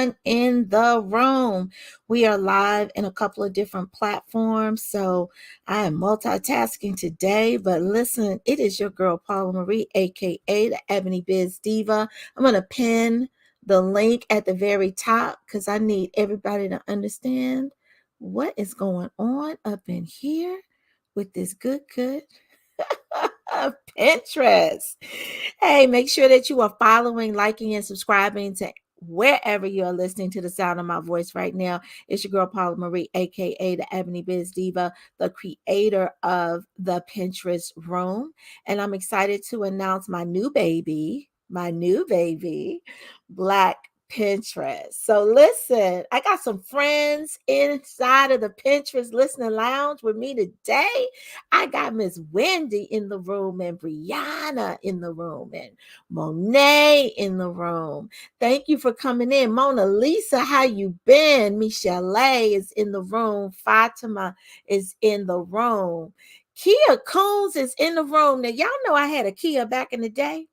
everyone in the room. We are live in a couple of different platforms, so I am multitasking today. But listen, it is your girl Paula Marie, aka the Ebony Biz Diva. I'm gonna pin the link at the very top because I need everybody to understand what is going on up in here with this good Pinterest. Hey, make sure that you are following, liking, and subscribing to wherever you are listening to the sound of my voice right now. It's your girl Paula Marie, aka the Ebony Biz Diva, the creator of the Pinterest Room. And I'm excited to announce my new baby, Black Pinterest. So listen, I got some friends inside of the Pinterest listening lounge with me today. I got Miss Wendy in the room and Brianna in the room and Monet in the room. Thank you for coming in. Mona Lisa, how you been? Michelle is in the room. Fatima is in the room. Kia Coons is in the room. Now, y'all know I had a Kia back in the day.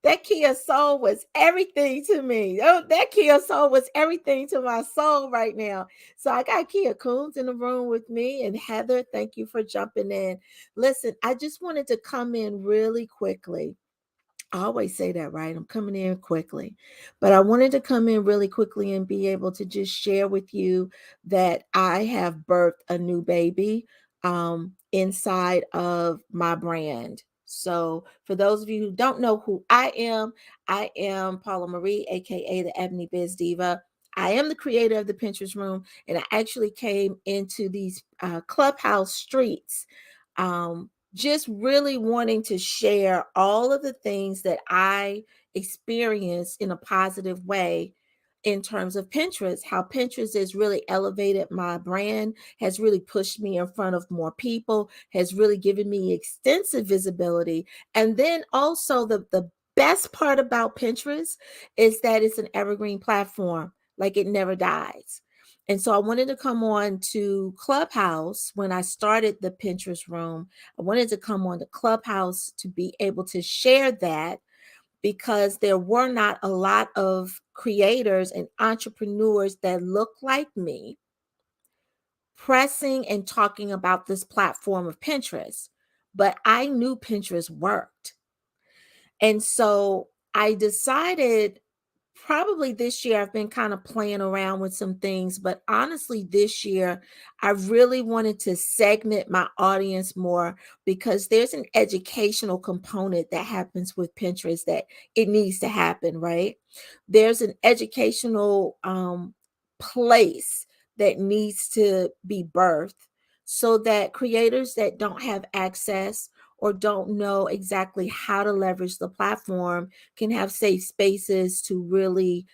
That Kia Soul was everything to me. Oh, that Kia Soul was everything to my soul right now. So I got Kia Coons in the room with me. And Heather, thank you for jumping in. Listen, I just wanted to come in really quickly. I always say that, right? I'm coming in quickly. But I wanted to come in really quickly and be able to just share with you that I have birthed a new baby inside of my brand. So, for those of you who don't know who I am Paula Marie, aka the Ebony Biz Diva. I am the creator of the Pinterest Room, and I actually came into these clubhouse streets just really wanting to share all of the things that I experienced in a positive way in terms of Pinterest, how Pinterest has really elevated my brand, has really pushed me in front of more people, has really given me extensive visibility. And then also the best part about Pinterest is that it's an evergreen platform, like it never dies. And so I wanted to come on to Clubhouse when I started the Pinterest Room. I wanted to come on to Clubhouse to be able to share that because there were not a lot of creators and entrepreneurs that look like me pressing and talking about this platform of Pinterest. But I knew Pinterest worked. And so I decided probably this year I've been kind of playing around with some things, but honestly, this year I really wanted to segment my audience more because there's an educational component that happens with Pinterest that it needs to happen, right? There's an educational place that needs to be birthed so that creators that don't have access or don't know exactly how to leverage the platform can have safe spaces to really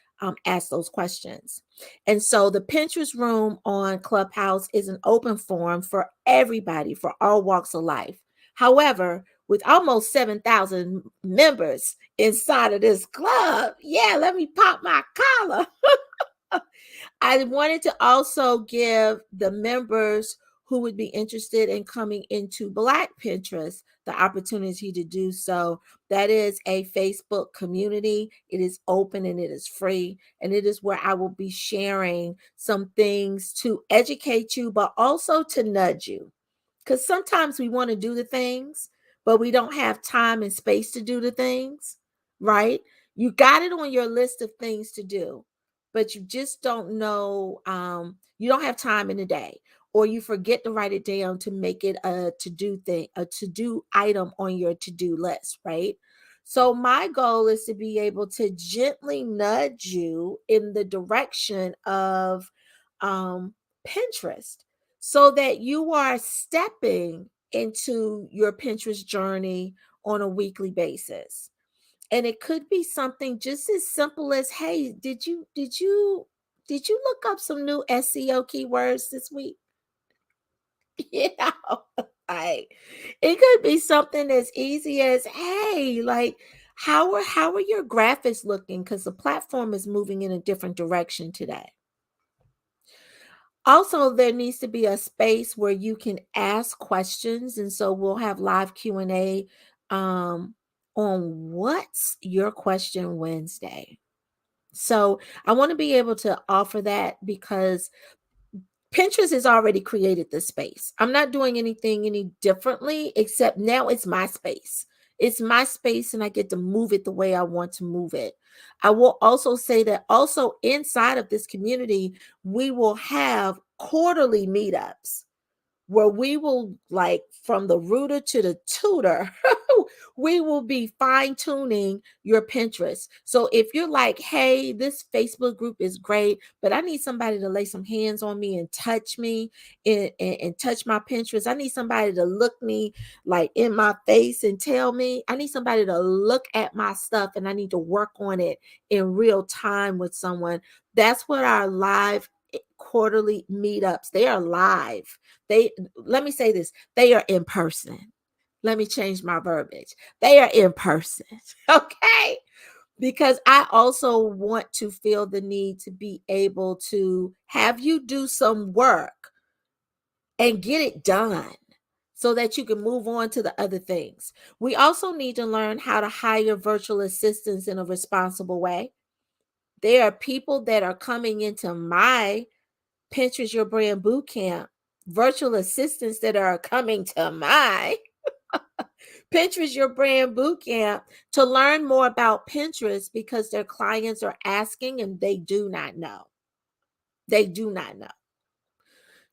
ask those questions. And so the Pinterest Room on Clubhouse is an open forum for everybody, for all walks of life. However, with almost 7,000 members inside of this club, yeah, let me pop my collar. I wanted to also give the members who would be interested in coming into Black Pinterest the opportunity to do so. That is a Facebook community. It is open and it is free. And it is where I will be sharing some things to educate you, but also to nudge you. Because sometimes we want to do the things, but we don't have time and space to do the things, right? You got it on your list of things to do, but you just don't know, you don't have time in the day, or you forget to write it down to make it a to-do thing, a to-do item on your to-do list, right? So my goal is to be able to gently nudge you in the direction of Pinterest so that you are stepping into your Pinterest journey on a weekly basis. And it could be something just as simple as, hey, did you look up some new SEO keywords this week? Yeah. Like it could be something as easy as, hey, like how are your graphics looking? Because the platform is moving in a different direction today. Also, there needs to be a space where you can ask questions, and so we'll have live Q&A on What's Your Question Wednesday. So I want to be able to offer that because Pinterest has already created the space. I'm not doing anything any differently, except now it's my space. It's my space, and I get to move it the way I want to move it. I will also say that also inside of this community, we will have quarterly meetups where we will, like, from the rooter to the tutor, we will be fine tuning your Pinterest. So if you're like, hey, this Facebook group is great, but I need somebody to lay some hands on me and touch me and touch my Pinterest. I need somebody to look me like in my face and tell me. I need somebody to look at my stuff, and I need to work on it in real time with someone. That's what our live quarterly meetups, they are live. They, let me say this, they are in person. Let me change my verbiage. They are in person. Okay? Because I also want to feel the need to be able to have you do some work and get it done so that you can move on to the other things. We also need to learn how to hire virtual assistants in a responsible way. There are people that are coming into my Pinterest Your Brand Bootcamp, virtual assistants that are coming to my Pinterest Your Brand Bootcamp to learn more about Pinterest because their clients are asking and they do not know. They do not know.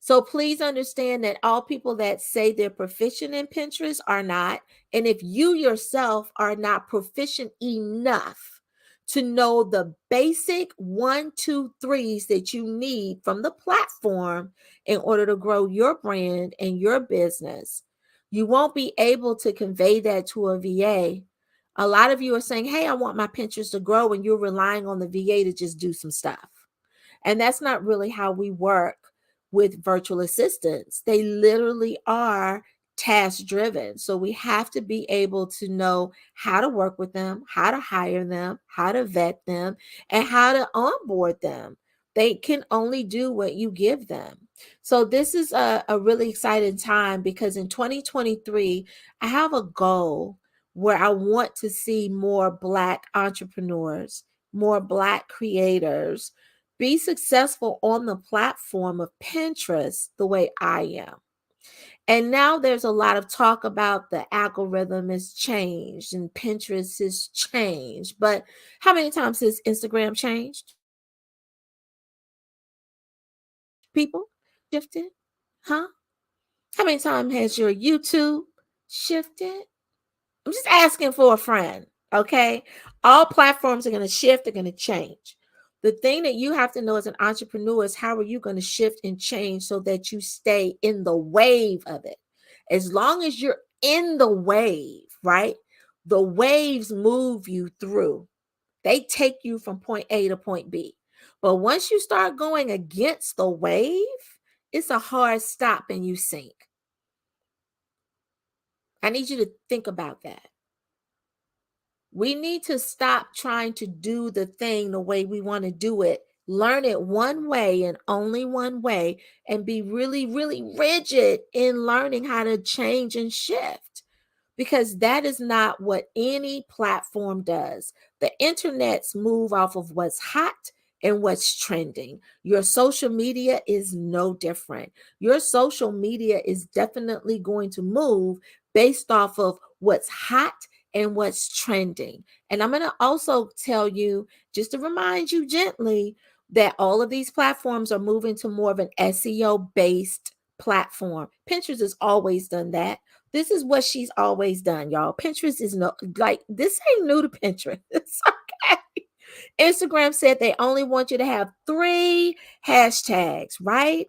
So please understand that all people that say they're proficient in Pinterest are not. And if you yourself are not proficient enough to know the basic 1, 2, 3s that you need from the platform in order to grow your brand and your business, you won't be able to convey that to a VA. A lot of you are saying, hey, I want my Pinterest to grow, and you're relying on the VA to just do some stuff. And that's not really how we work with virtual assistants. They literally are task driven. So we have to be able to know how to work with them, how to hire them, how to vet them, and how to onboard them. They can only do what you give them. So this is a really exciting time because in 2023, I have a goal where I want to see more Black entrepreneurs, more Black creators be successful on the platform of Pinterest the way I am. And now there's a lot of talk about the algorithm has changed and Pinterest has changed. But how many times has Instagram changed? People shifted? Huh? How many times has your YouTube shifted? I'm just asking for a friend, okay? All platforms are going to shift, they're going to change. The thing that you have to know as an entrepreneur is how are you going to shift and change so that you stay in the wave of it. As long as you're in the wave, right? The waves move you through. They take you from point A to point B. But once you start going against the wave, it's a hard stop and you sink. I need you to think about that. We need to stop trying to do the thing the way we want to do it. Learn it one way and only one way, and be really, really rigid in learning how to change and shift because that is not what any platform does. The internet's move off of what's hot and what's trending. Your social media is no different. Your social media is definitely going to move based off of what's hot and what's trending. And I'm going to also tell you, just to remind you gently, that all of these platforms are moving to more of an SEO based platform. Pinterest has always done that. This is what she's always done, y'all. Pinterest is no, like, this ain't new to Pinterest. It's okay. Instagram said they only want you to have 3 hashtags, right?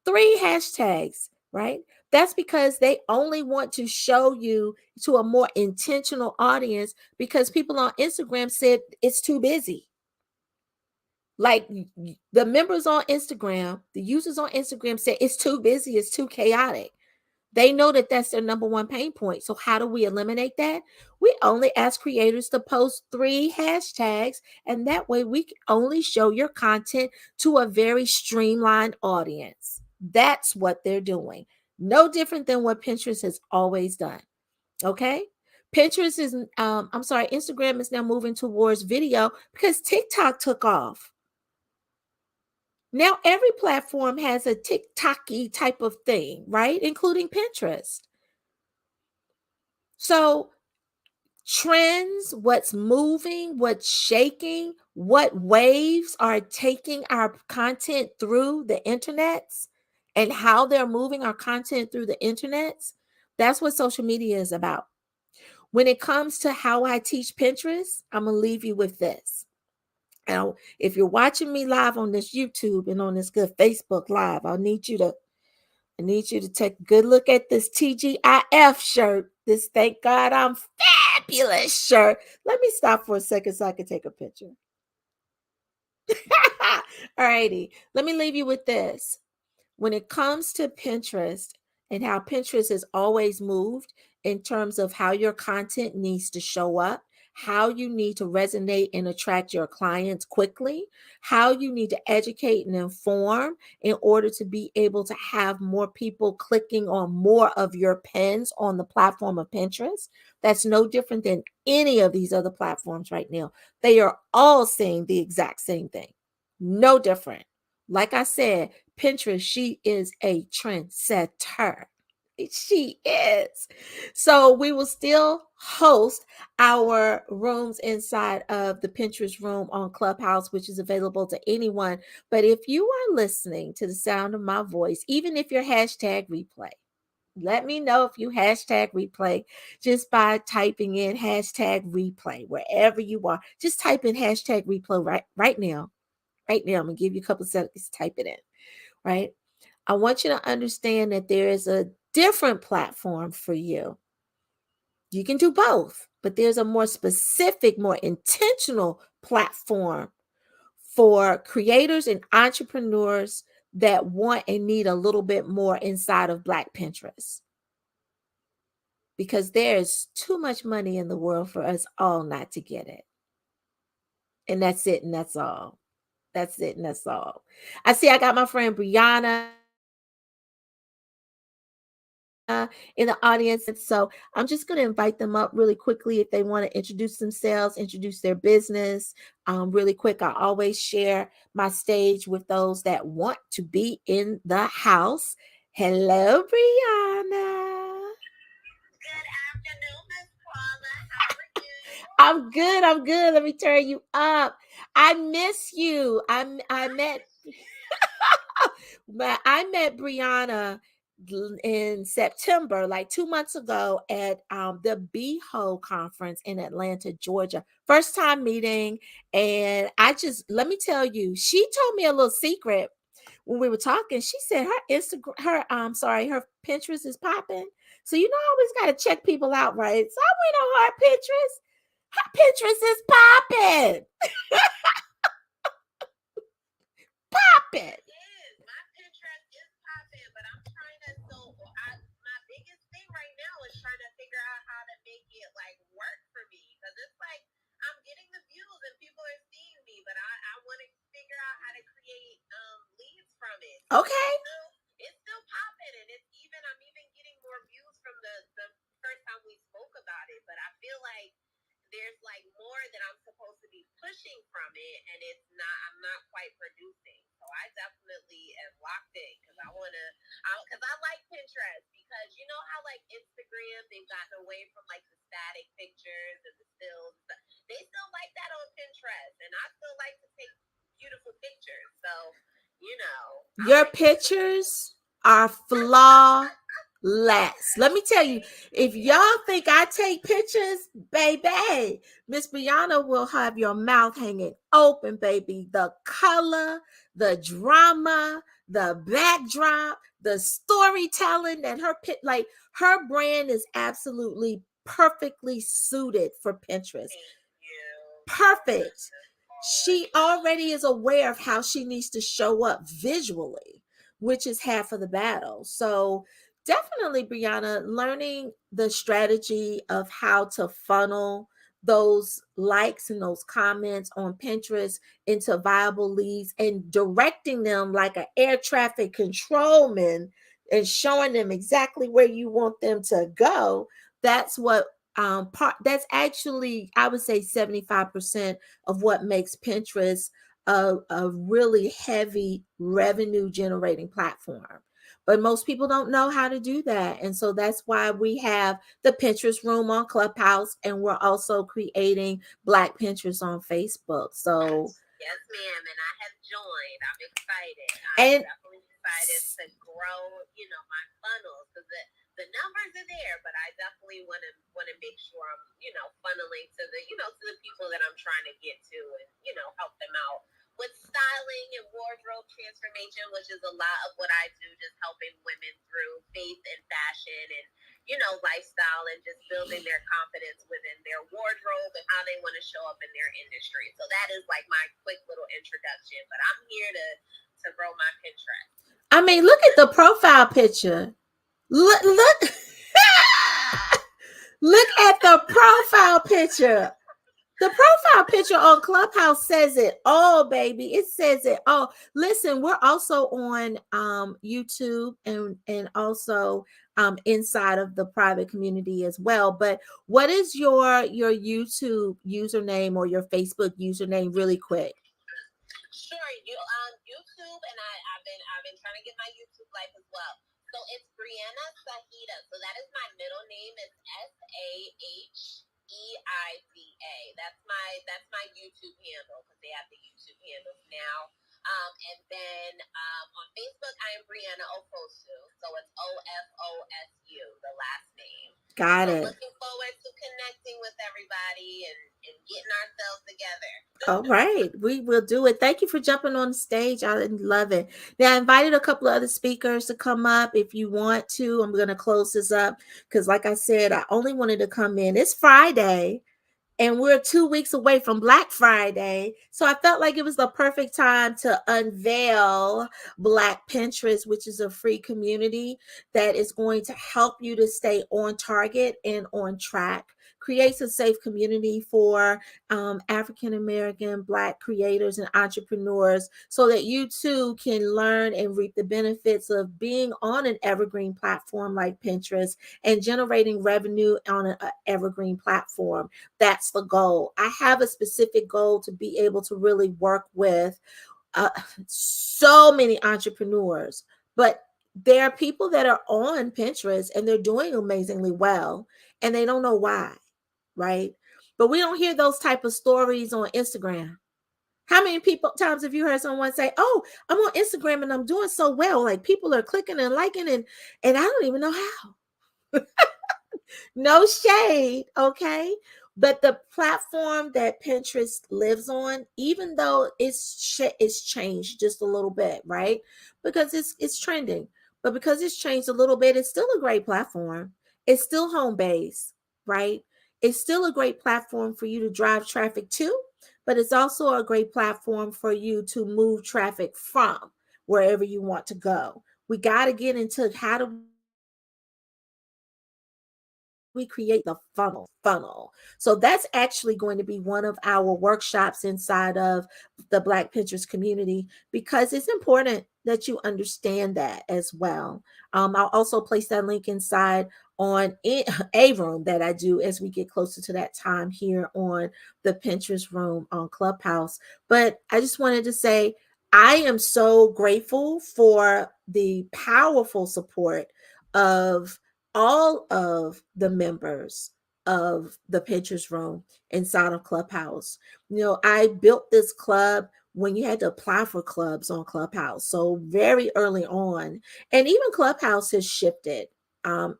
3 hashtags, right? That's because they only want to show you to a more intentional audience because people on Instagram said it's too busy. Like the members on Instagram, the users on Instagram said it's too busy, it's too chaotic. They know that that's their number one pain point. So how do we eliminate that? We only ask creators to post 3 hashtags, and that way we can only show your content to a very streamlined audience. That's what they're doing. No different than what Pinterest has always done. Okay? Pinterest is, I'm sorry, Instagram is now moving towards video because TikTok took off. Now every platform has a TikTok-y type of thing, right? Including Pinterest. So trends, what's moving, what's shaking, what waves are taking our content through the internets, and how they're moving our content through the internets. That's what social media is about. When it comes to how I teach Pinterest, I'm going to leave you with this. Now, if you're watching me live on this YouTube and on this good Facebook Live, I need you to take a good look at this TGIF shirt. This Thank God I'm Fabulous shirt. Let me stop for a second so I can take a picture. All righty. Let me leave you with this. When it comes to Pinterest and how Pinterest has always moved in terms of how your content needs to show up, how you need to resonate and attract your clients quickly, how you need to educate and inform in order to be able to have more people clicking on more of your pins on the platform of Pinterest. That's no different than any of these other platforms right now. They are all saying the exact same thing. No different. Like I said, Pinterest, she is a trendsetter. She is. So we will still host our rooms inside of the Pinterest room on Clubhouse, which is available to anyone. But if you are listening to the sound of my voice, even if you're hashtag replay, let me know if you hashtag replay just by typing in hashtag replay wherever you are. Just type in hashtag replay right now. Right now, I'm going to give you a couple of seconds to type it in, right? I want you to understand that there is a different platform for you. You can do both, but there's a more specific, more intentional platform for creators and entrepreneurs that want and need a little bit more inside of Black Pinterest. Because there's too much money in the world for us all not to get it. And that's it, and that's all. That's it, and that's all. I see I got my friend Brianna in the audience. And so I'm just going to invite them up really quickly if they want to introduce themselves, introduce their business. Really quick, I always share my stage with those that want to be in the house. Hello, Brianna. Good afternoon, Miss Paula. How are you? I'm good. I'm good. Let me turn you up. I miss you. I met but I met Brianna in September, like 2 months ago, at the BHO conference in Atlanta, Georgia. First time meeting. And let me tell you, she told me a little secret when we were talking. She said her her Pinterest is popping. So I always got to check people out, right? So I went on her Pinterest. Her Pinterest is popping. Popping. It is. My Pinterest is popping, but I'm trying to. My biggest thing right now is trying to figure out how to make it like work for me, because it's like I'm getting the views and people are seeing me, but I want to figure out how to create leads from it. So Okay. it's still popping, and I'm even getting more views from the first time we spoke about it, but I feel like there's like more that I'm supposed to be pushing from it, and I'm not quite producing. So I definitely am locked in because because I like Pinterest, because you know how like Instagram, they've gotten away from like the static pictures and the stills. They still like that on Pinterest, and I still like to take beautiful pictures. So, Your pictures are flawless. Let me tell you, if y'all think I take pictures, baby, Miss Brianna will have your mouth hanging open, baby. The color, the drama, the backdrop, the storytelling that her brand is absolutely perfectly suited for Pinterest. Perfect. She already is aware of how she needs to show up visually, which is half of the battle. So definitely, Brianna, learning the strategy of how to funnel those likes and those comments on Pinterest into viable leads and directing them like an air traffic controlman and showing them exactly where you want them to go. That's what that's actually, I would say, 75% of what makes Pinterest a really heavy revenue generating platform. But most people don't know how to do that. And so that's why we have the Pinterest room on Clubhouse, and we're also creating Black Pinterest on Facebook. So, yes, ma'am, and I have joined. I'm excited. I'm and definitely excited to grow, my funnels, because the numbers are there, but I definitely want to make sure I'm, funneling to the people that I'm trying to get to, and help them out with styling and wardrobe transformation, which is a lot of what I do, just helping women through faith and fashion and lifestyle, and just building their confidence within their wardrobe and how they want to show up in their industry. So that is like my quick little introduction. But I'm here to grow my Pinterest. I mean, look at the profile picture. Look. Look at the profile picture. The profile picture on Clubhouse says it all, baby. It says it all. Listen, we're also on YouTube, and also inside of the private community as well. But what is your YouTube username or your Facebook username, really quick? Sure, YouTube, and I've been trying to get my YouTube life as well. So it's Brianna Sahida. So that is my middle name. It's Saheida. That's my YouTube handle, because they have the YouTube handles now. And then on Facebook, I am Brianna Ofosu. So it's Ofosu, the last name. Got So it. looking forward to connecting with everybody and getting ourselves together. All right, we will do it. Thank you for jumping on the stage. I love it. Now, I invited a couple of other speakers to come up if you want to. I'm going to close this up because, like I said, I only wanted to come in. It's Friday, and we're 2 weeks away from Black Friday. So I felt like it was the perfect time to unveil Black Pinterest, which is a free community that is going to help you to stay on target and on track. Creates a safe community for African American, Black creators and entrepreneurs, so that you too can learn and reap the benefits of being on an evergreen platform like Pinterest and generating revenue on an evergreen platform. That's the goal. I have a specific goal to be able to really work with uh, so many entrepreneurs, but there are people that are on Pinterest and they're doing amazingly well, and they don't know why, right? But we don't hear those type of stories on Instagram. How many people times have you heard someone say, "Oh, I'm on Instagram and I'm doing so well. Like people are clicking and liking, and I don't even know how." No shade, okay? But the platform that Pinterest lives on, even though it's changed just a little bit, right? Because it's trending, but because it's changed a little bit, it's still a great platform. It's still home base, right? It's still a great platform for you to drive traffic to, but it's also a great platform for you to move traffic from wherever you want to go. We got to get into how do we create the funnel. So that's actually going to be one of our workshops inside of the Black Pinterest community, because it's important that you understand that as well. I'll also place that link inside on a room that I do as we get closer to that time here on the Pinterest room on Clubhouse. But I just wanted to say I am so grateful for the powerful support of all of the members of the Pinterest room inside of Clubhouse. I built this club when you had to apply for clubs on Clubhouse. So very early on, and even Clubhouse has shifted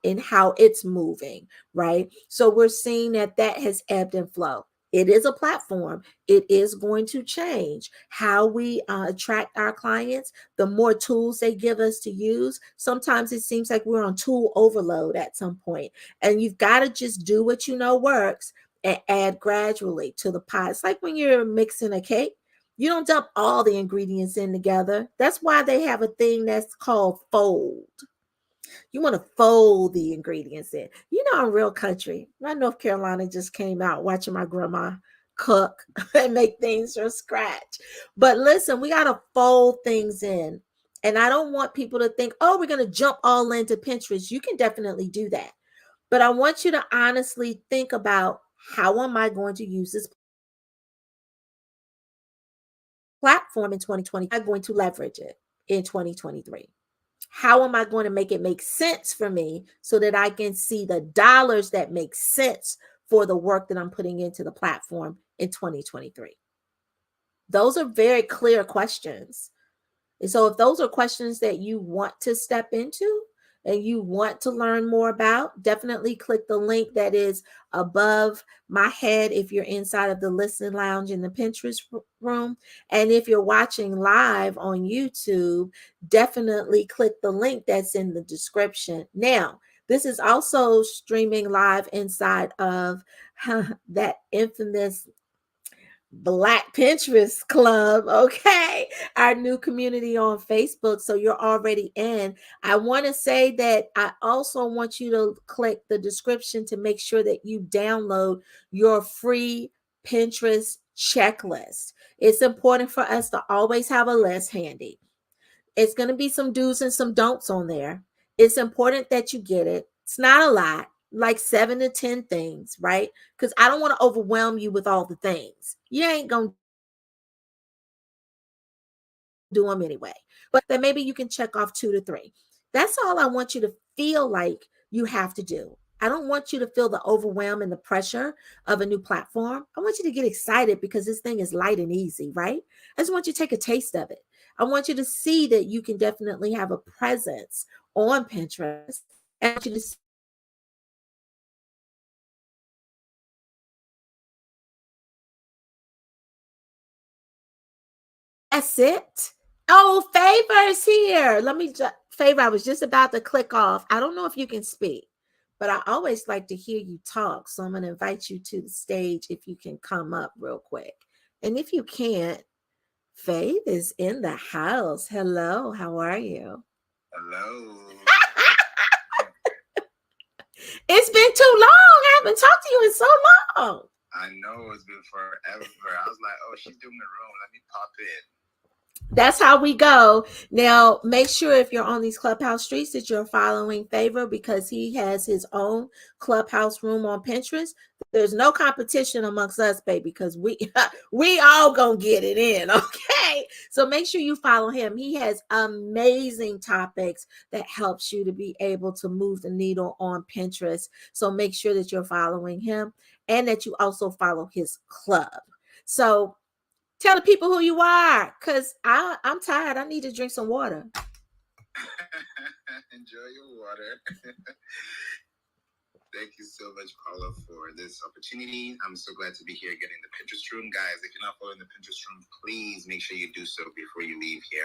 in how it's moving, right? So we're seeing that has ebbed and flowed. It is a platform. It is going to change how we attract our clients. The more tools they give us to use, sometimes it seems like we're on tool overload at some point. And you've got to just do what you know works and add gradually to the pie. It's like when you're mixing a cake. You don't dump all the ingredients in together. That's why they have a thing that's called fold. You want to fold the ingredients in. I'm real country. My North Carolina just came out watching my grandma cook and make things from scratch. But listen, we got to fold things in. And I don't want people to think, oh, we're going to jump all into Pinterest. You can definitely do that. But I want you to honestly think about, how am I going to use this platform in 2020? How am I going to leverage it in 2023? How am I going to make it make sense for me so that I can see the dollars that make sense for the work that I'm putting into the platform in 2023? Those are very clear questions. And so if those are questions that you want to step into and you want to learn more about, definitely click the link that is above my head if you're inside of the listening lounge in the Pinterest room. And if you're watching live on YouTube, definitely click the link that's in the description. Now, this is also streaming live inside of that infamous Black Pinterest Club, okay? Our new community on Facebook. So you're already in. I want to say that I also want you to click the description to make sure that you download your free Pinterest checklist. It's important for us to always have a list handy. It's going to be some do's and some don'ts on there. It's important that you get it. It's not a lot, like 7 to 10 things, right? Because I don't want to overwhelm you with all the things. You ain't going to do them anyway. But then maybe you can check off 2 to 3. That's all I want you to feel like you have to do. I don't want you to feel the overwhelm and the pressure of a new platform. I want you to get excited because this thing is light and easy, right? I just want you to take a taste of it. I want you to see that you can definitely have a presence on Pinterest. I want you to That's it. Oh, Favor's here. Let me just, Favor, I was just about to click off. I don't know if you can speak, but I always like to hear you talk. So I'm going to invite you to the stage if you can come up real quick. And if you can't, Faith is in the house. Hello, how are you? Hello. It's been too long. I haven't talked to you in so long. I know it's been forever. I was like, oh, she's doing the room. Let me pop in. That's how we go. Now, make sure if you're on these Clubhouse streets that you're following Favor, because he has his own Clubhouse room on Pinterest. There's no competition amongst us, baby, because we all gonna get it in, okay? So make sure you follow him. He has amazing topics that helps you to be able to move the needle on Pinterest. So make sure that you're following him and that you also follow his club. So tell the people who you are, because I'm tired. I need to drink some water. Enjoy your water. Thank you so much, Paula, for this opportunity. I'm so glad to be here again in the Pinterest room. Guys, if you're not following the Pinterest room, please make sure you do so before you leave here,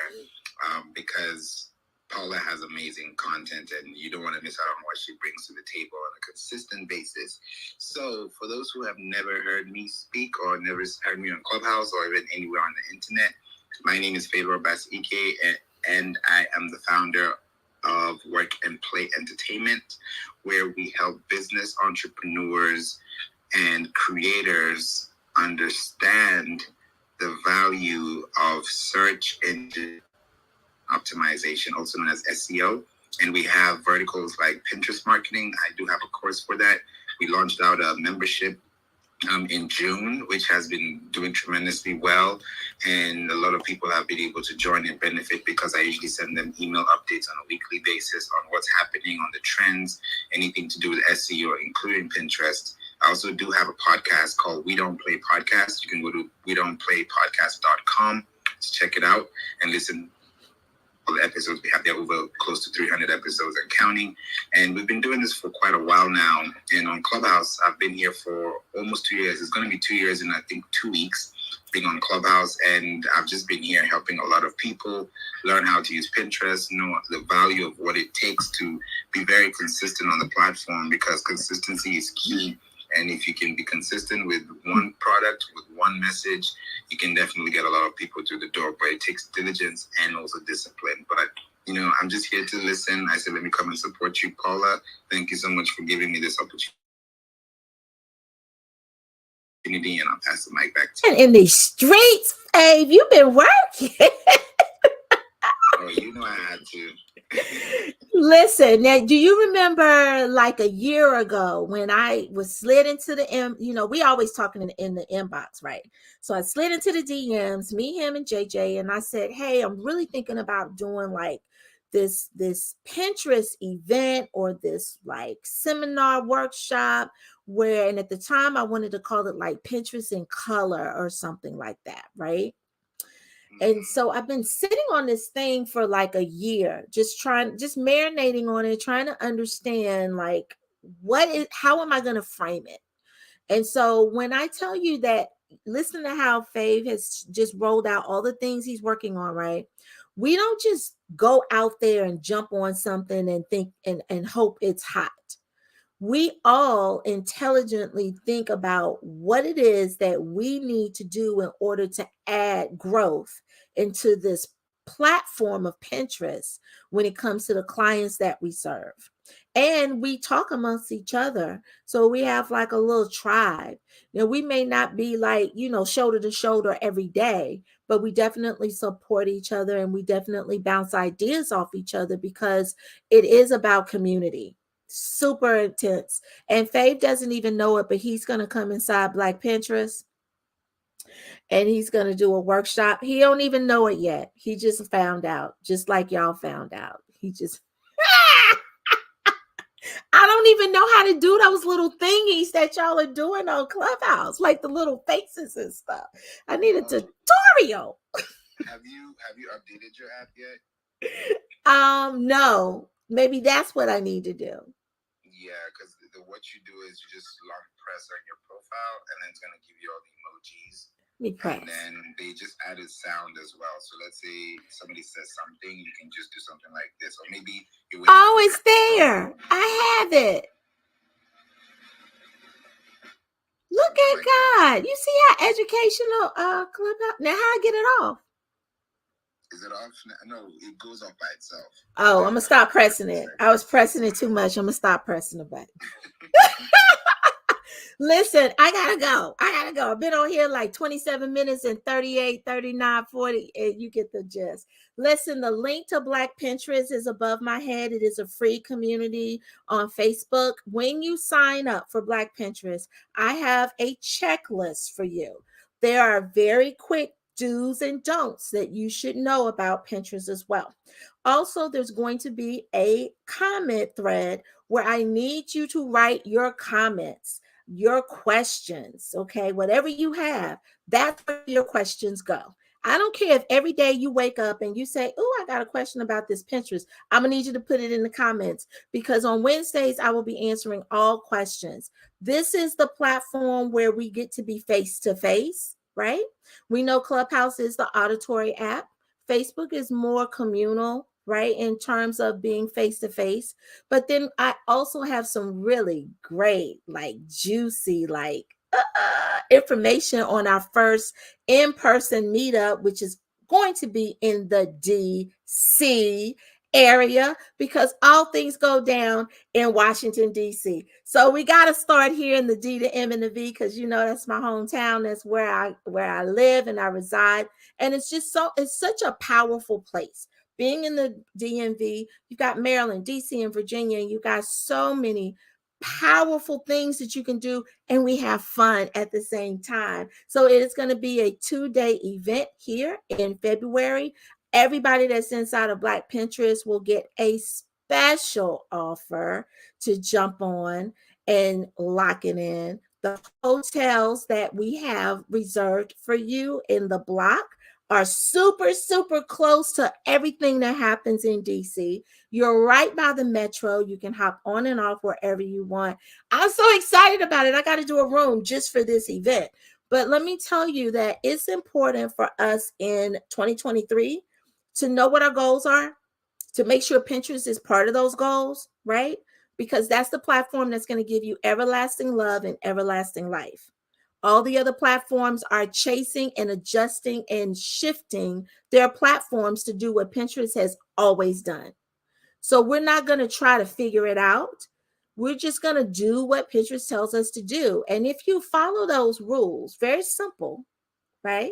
because Paula has amazing content and you don't want to miss out on what she brings to the table on a consistent basis. So for those who have never heard me speak or never heard me on Clubhouse or even anywhere on the internet, my name is Favor Basike, and I am the founder of Work and Play Entertainment, where we help business entrepreneurs and creators understand the value of search engine optimization, also known as SEO. And we have verticals like Pinterest marketing. I do have a course for that. We launched out a membership in June, which has been doing tremendously well. And a lot of people have been able to join and benefit because I usually send them email updates on a weekly basis on what's happening, on the trends, anything to do with SEO, including Pinterest. I also do have a podcast called We Don't Play Podcast. You can go to wedon'tplaypodcast.com to check it out and listen all the episodes. We have there over close to 300 episodes and counting. And we've been doing this for quite a while now. And on Clubhouse, I've been here for almost 2 years. It's going to be 2 years in, I think, 2 weeks being on Clubhouse. And I've just been here helping a lot of people learn how to use Pinterest, know the value of what it takes to be very consistent on the platform, because consistency is key. And if you can be consistent with one product, with one message, you can definitely get a lot of people through the door. But it takes diligence and also discipline. But, you know, I'm just here to listen. I said, let me come and support you, Paula. Thank you so much for giving me this opportunity. And I'll pass the mic back to you. And in these streets, Fave, you've been working. Oh, you know I had to. Listen, now, do you remember like a year ago when I was slid into the we always talking in the inbox, right? So I slid into the DMs, me, him, and JJ, and I said, "Hey, I'm really thinking about doing like this Pinterest event or this like seminar workshop where, and at the time I wanted to call it like Pinterest in color or something like that, right?" And so I've been sitting on this thing for like a year, just marinating on it, trying to understand like how am I going to frame it? And so when I tell you that, listen to how Fave has just rolled out all the things he's working on, right? We don't just go out there and jump on something and think and hope it's hot. We all intelligently think about what it is that we need to do in order to add growth into this platform of Pinterest when it comes to the clients that we serve. And we talk amongst each other. So we have like a little tribe. We may not be like, shoulder to shoulder every day, but we definitely support each other and we definitely bounce ideas off each other because it is about community. Super intense. And Fave doesn't even know it, but he's going to come inside Black Pinterest and he's going to do a workshop. He don't even know it yet. He just found out, just like y'all found out. He just, I don't even know how to do those little thingies that y'all are doing on Clubhouse, like the little faces and stuff. I need a tutorial. Have you updated your app yet? No. Maybe that's what I need to do. Yeah, because what you do is you just long press on your profile, and then it's gonna give you all the emojis. And then they just added sound as well. So let's say somebody says something, you can just do something like this, or maybe you're waiting. Oh, it's there. I have it. Look at like God. That. You see how educational Clubhouse. Now, how I get it off? Is it off? No, it goes off by itself. Oh, I'm gonna stop pressing it. I was pressing it too much. I'm gonna stop pressing the button. Listen, I gotta go. I've been on here like 27 minutes and 38, 39, 40, and you get the gist. Listen, the link to Black Pinterest is above my head. It is a free community on Facebook. When you sign up for Black Pinterest, I have a checklist for you. There are very quick do's and don'ts that you should know about Pinterest as well. Also, there's going to be a comment thread where I need you to write your comments, your questions, okay? Whatever you have, that's where your questions go. I don't care if every day you wake up and you say, "Oh, I got a question about this Pinterest." I'm going to need you to put it in the comments because on Wednesdays, I will be answering all questions. This is the platform where we get to be face to face, right? We know Clubhouse is the auditory app. Facebook is more communal, right, in terms of being face to face. But then I also have some really great, like juicy, like information on our first in-person meetup, which is going to be in the DC area because all things go down in Washington, D.C. So we got to start here in the D, the M, and the V because that's my hometown. That's where I live and I reside. And it's such a powerful place. Being in the DMV, you've got Maryland, DC, and Virginia, and you got so many powerful things that you can do, and we have fun at the same time. So it is going to be a 2-day event here in February. Everybody that's inside of Black Pinterest will get a special offer to jump on and lock it in. The hotels that we have reserved for you in the block are super, super close to everything that happens in DC. You're right by the metro. You can hop on and off wherever you want. I'm so excited about it. I got to do a room just for this event. But let me tell you that it's important for us in 2023 to know what our goals are, to make sure Pinterest is part of those goals, right? Because that's the platform that's going to give you everlasting love and everlasting life. All the other platforms are chasing and adjusting and shifting their platforms to do what Pinterest has always done. So we're not going to try to figure it out. We're just going to do what Pinterest tells us to do. And if you follow those rules, very simple, right?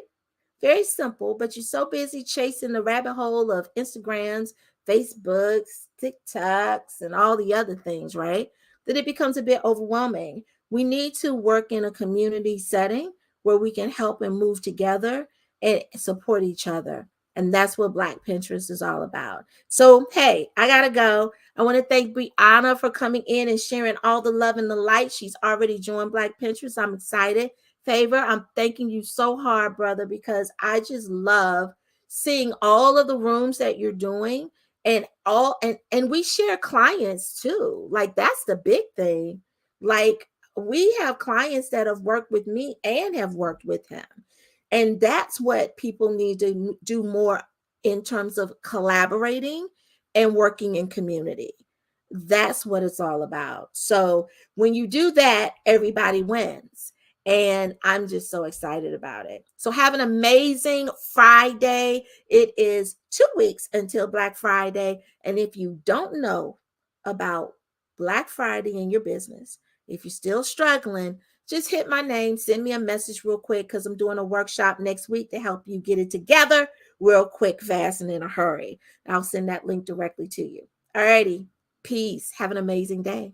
Very simple, but you're so busy chasing the rabbit hole of Instagrams, Facebooks, TikToks, and all the other things, right? That it becomes a bit overwhelming. We need to work in a community setting where we can help and move together and support each other. And that's what Black Pinterest is all about. So, hey, I got to go. I want to thank Brianna for coming in and sharing all the love and the light. She's already joined Black Pinterest. I'm excited. Favor, I'm thanking you so hard, brother, because I just love seeing all of the rooms that you're doing and all and we share clients too. Like that's the big thing. Like we have clients that have worked with me and have worked with him. And that's what people need to do more in terms of collaborating and working in community. That's what it's all about. So when you do that, everybody wins. And I'm just so excited about it. So have an amazing Friday. It is 2 weeks until Black Friday. And if you don't know about Black Friday in your business, if you're still struggling, just hit my name, send me a message real quick because I'm doing a workshop next week to help you get it together real quick, fast, and in a hurry. I'll send that link directly to you. All righty. Peace. Have an amazing day.